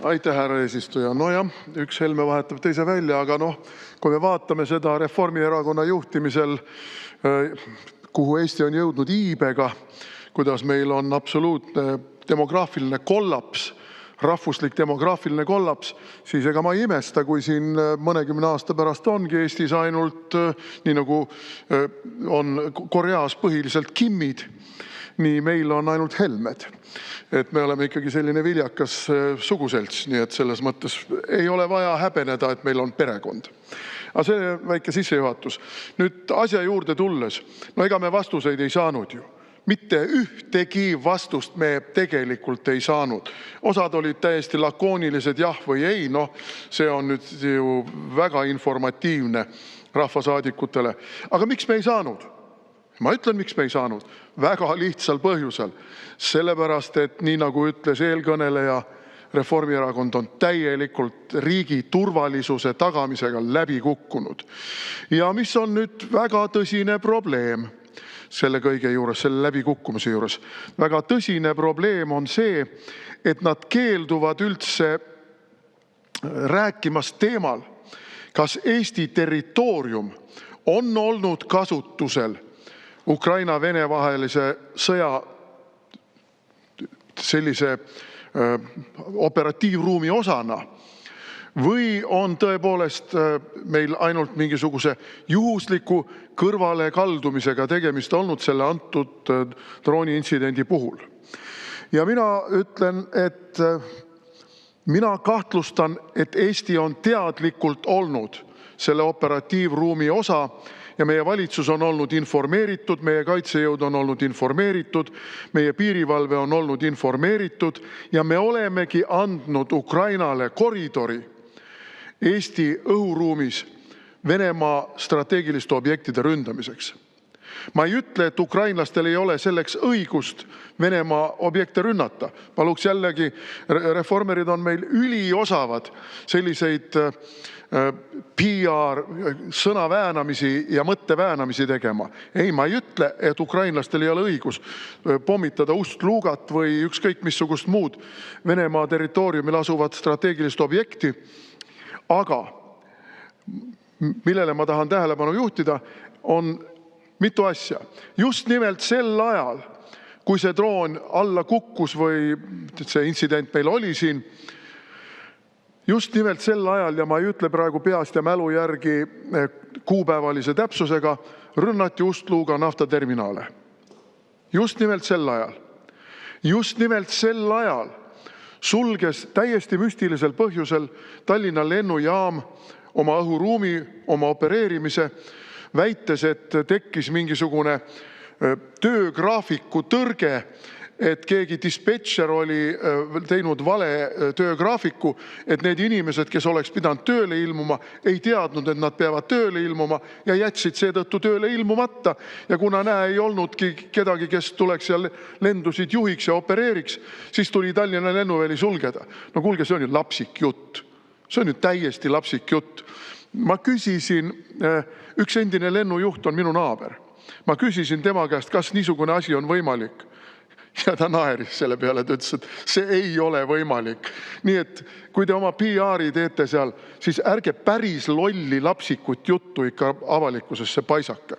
Aitäh, härra eesistuja! Nojah, üks Helme vahetab teise välja, aga kui me vaatame seda Reformierakonna juhtimisel, kuhu Eesti on jõudnud iibega, kuidas meil on absoluutne demograafiline kollaps, rahvuslik demograafiline kollaps, siis ega ma ei imesta, kui siin mõnekümne aasta pärast ongi Eestis ainult, nii nagu on Koreas põhiliselt kimmid, nii meil on ainult Helmed. Et me oleme ikkagi selline viljakas suguselts, nii et selles mõttes ei ole vaja häbeneda, et meil on perekond. Aga see väike sissejuhatus. Nüüd asja juurde tulles, ega me vastuseid ei saanud ju. Mitte ühtegi vastust me tegelikult ei saanud. Osad olid täiesti lakoonilised jah või ei, see on nüüd ju väga informatiivne rahvasaadikutele. Aga miks me ei saanud? Ma ütlen, miks me ei saanud. Väga lihtsal põhjusel. Sellepärast, et nii nagu ütles eelkõneleja, Reformierakond on täielikult riigi turvalisuse tagamisega läbi kukkunud. Ja mis on nüüd väga tõsine probleem selle kõige juures, selle läbikukkumise juures. Väga tõsine probleem on see, et nad keelduvad üldse rääkimast teemal, kas Eesti territoorium on olnud kasutusel Ukraina-Vene vahelise sõja sellise operatiivruumi osana või on tõepoolest meil ainult mingisuguse juhusliku kõrvale kaldumisega tegemist olnud selle antud drooniintsidendi puhul. Ja mina ütlen, et mina kahtlustan, et Eesti on teadlikult olnud selle operatiivruumi osa ja meie valitsus on olnud informeeritud, meie kaitsejõud on olnud informeeritud, meie piirivalve on olnud informeeritud ja me olemegi andnud Ukrainale koridori Eesti õhuruumis Venemaa strateegiliste objektide ründamiseks. Ma ei ütle, et ukrainlastel ei ole selleks õigust Venemaa objekte rünnata. Paluks jällegi, reformerid on meil üliosavad selliseid PR, sõnaväänamisi ja mõtteväänamisi tegema. Ei, ma ei ütle, et ukrainlastel ei ole õigus pommitada Ust-Lugat või ükskõik missugust muud Venemaa territooriumil asuvat strateegilist objekti. Aga millele ma tahan tähelepanu juhtida, on mitu asja. Just nimelt sel ajal, kui see droon alla kukkus või see intsident meil oli siin, just nimelt sel ajal, ja ma ei ütle praegu peast ja mälu järgi kuupäevalise täpsusega, rünnati Ust-Luga naftaterminaale. Just nimelt sel ajal. Just nimelt sel ajal sulges täiesti müstilisel põhjusel Tallinna lennujaam oma õhuruumi, oma opereerimise, väites, et tekkis mingisugune töögraafiku tõrge, et keegi dispetšer oli teinud vale töögraafiku, et need inimesed, kes oleks pidanud tööle ilmuma, ei teadnud, et nad peavad tööle ilmuma ja jätsid seetõttu tööle ilmumata. Ja kuna ei olnudki kedagi, kes tuleks ja lendusid juhiks ja opereeriks, siis tuli Tallinna lennuväli sulgeda. No kuulge, see on ju lapsik jutt. See on ju täiesti lapsik jutt. Ma küsisin, üks endine lennujuht on minu naaber. Ma küsisin tema käest, kas niisugune asi on võimalik. Ja ta naeris selle peale, ta ütles, et see ei ole võimalik. Nii et kui te oma PR-i teete seal, siis ärge päris lolli lapsikut juttu ikka avalikkusesse paisake.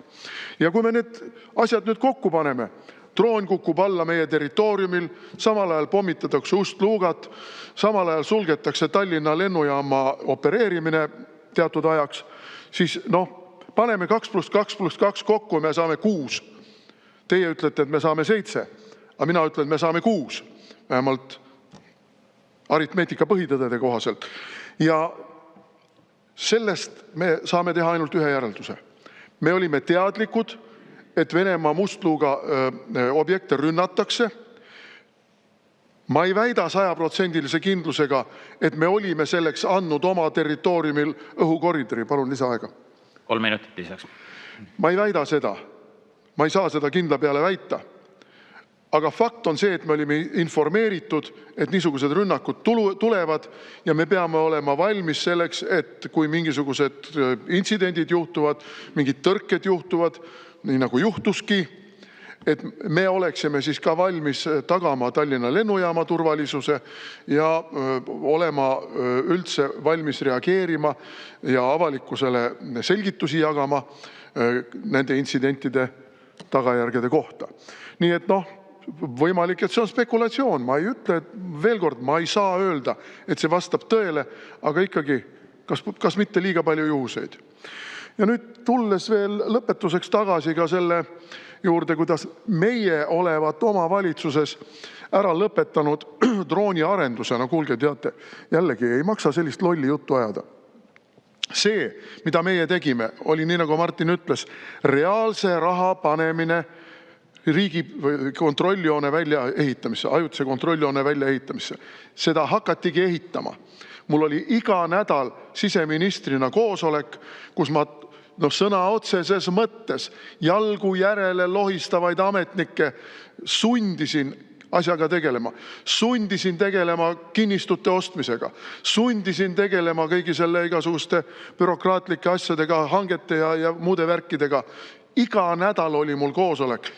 Ja kui me need asjad nüüd kokku paneme, droon kukub alla meie territooriumil, samal ajal pommitatakse Ust-Lugat, samal ajal sulgetakse Tallinna lennujaama opereerimine teatud ajaks, siis paneme 2 + 2 + 2 kokku ja me saame 6. Teie ütlete, et me saame 7. Aga mina ütlen, et me saame 6, vähemalt aritmeetika põhitõdede kohaselt. Ja sellest me saame teha ainult ühe järelduse. Me olime teadlikud, et Venemaa Mustluga objekte rünnatakse. Ma ei väida 100% kindlusega, et me olime selleks andnud oma territooriumil õhukoridori. Palun lisaaega. 3 minutit lisaks. Ma ei väida seda. Ma ei saa seda kindla peale väita. Aga fakt on see, et me olime informeeritud, et niisugused rünnakud tulevad ja me peame olema valmis selleks, et kui mingisugused intsidendid juhtuvad, mingid tõrked juhtuvad, nii nagu juhtuski, et me oleksime siis ka valmis tagama Tallinna lennujaama turvalisuse ja olema üldse valmis reageerima ja avalikkusele selgitusi jagama nende intsidentide tagajärgede kohta. Nii et võimalik, et see on spekulatsioon. Ma ei ütle, veel kord, ma ei saa öelda, et see vastab tõele, aga ikkagi, kas mitte liiga palju juhuseid. Ja nüüd tulles veel lõpetuseks tagasi ka selle juurde, kuidas meie olevat oma valitsuses ära lõpetanud drooniarenduse. No kuulge, teate, jällegi ei maksa sellist lolli juttu ajada. See, mida meie tegime, oli nii, nagu Martin ütles, reaalse raha panemine riigi kontrolljoone väljaehitamisse, ajutise kontrolljoone väljaehitamisse. Seda hakatigi ehitama. Mul oli iga nädal siseministrina koosolek, kus ma sõna otseses mõttes jalgu järele lohistavaid ametnikke sundisin asjaga tegelema. Sundisin tegelema kinnistute ostmisega. Sundisin tegelema kõigi selle igasuguste bürokraatlike asjadega, hangete ja muude värkidega. Iga nädal oli mul koosolek.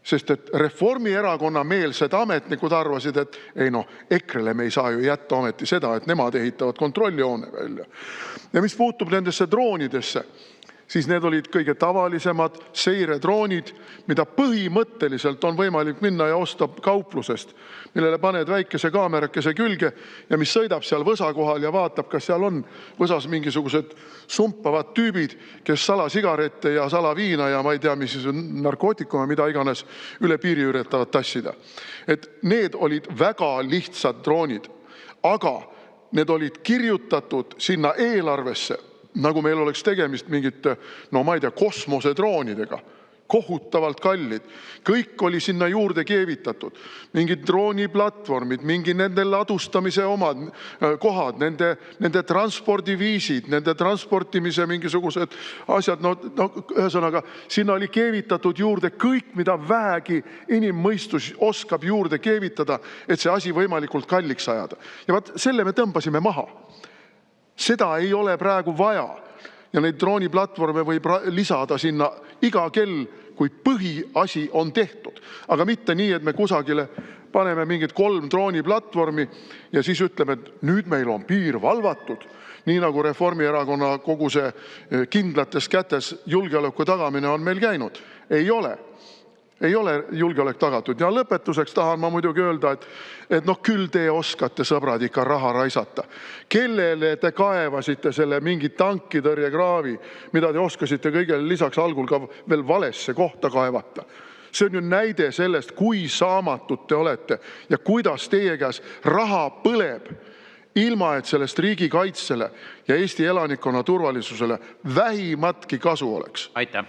Sest et Reformierakonna meelsed ametnikud arvasid, et ei EKRE-le me ei saa ju jätta ometi seda, et nemad ehitavad kontrolljoone välja. Ja mis puutub nendesse droonidesse, siis need olid kõige tavalisemad seiredroonid, mida põhimõtteliselt on võimalik minna ja osta kauplusest, millele paned väikese kaamerakese külge ja mis sõidab seal võsa kohal ja vaatab, kas seal on võsas mingisugused sumpavad tüübid, kes salasigarette ja salaviina ja ma ei tea, mis narkootikume, mida iganes üle piiri üritavad tassida. Et need olid väga lihtsad droonid, aga need olid kirjutatud sinna eelarvesse, nagu meil oleks tegemist mingite, ma ei tea, kosmosedroonidega. Kohutavalt kallid. Kõik oli sinna juurde keevitatud. Mingid drooniplatvormid, mingi nende ladustamise omad kohad, nende transpordiviisid, nende transportimise mingisugused asjad. Ühesõnaga, sinna oli keevitatud juurde kõik, mida vähegi inimmõistus oskab juurde keevitada, et see asi võimalikult kalliks ajada. Ja vaat selle me tõmbasime maha. Seda ei ole praegu vaja. Ja neid drooniplatvorme võib lisada sinna iga kell, kui põhiasi on tehtud. Aga mitte nii, et me kusagile paneme mingid 3 drooniplatvormi ja siis ütleme, et nüüd meil on piir valvatud. Nii nagu Reformierakonna kogu see kindlates kätes julgeoleku tagamine on meil käinud. Ei ole julgeolek tagatud. Ja lõpetuseks tahan ma muidugi öelda, et küll te oskate, sõbrad, ikka raha raisata. Kellele te kaevasite selle mingi tankitõrjekraavi, mida te oskasite kõigele lisaks algul ka veel valesse kohta kaevata? See on ju näide sellest, kui saamatud te olete ja kuidas teie käes raha põleb, ilma et sellest riigikaitsele ja Eesti elanikkonna turvalisusele vähimatki kasu oleks. Aitäh!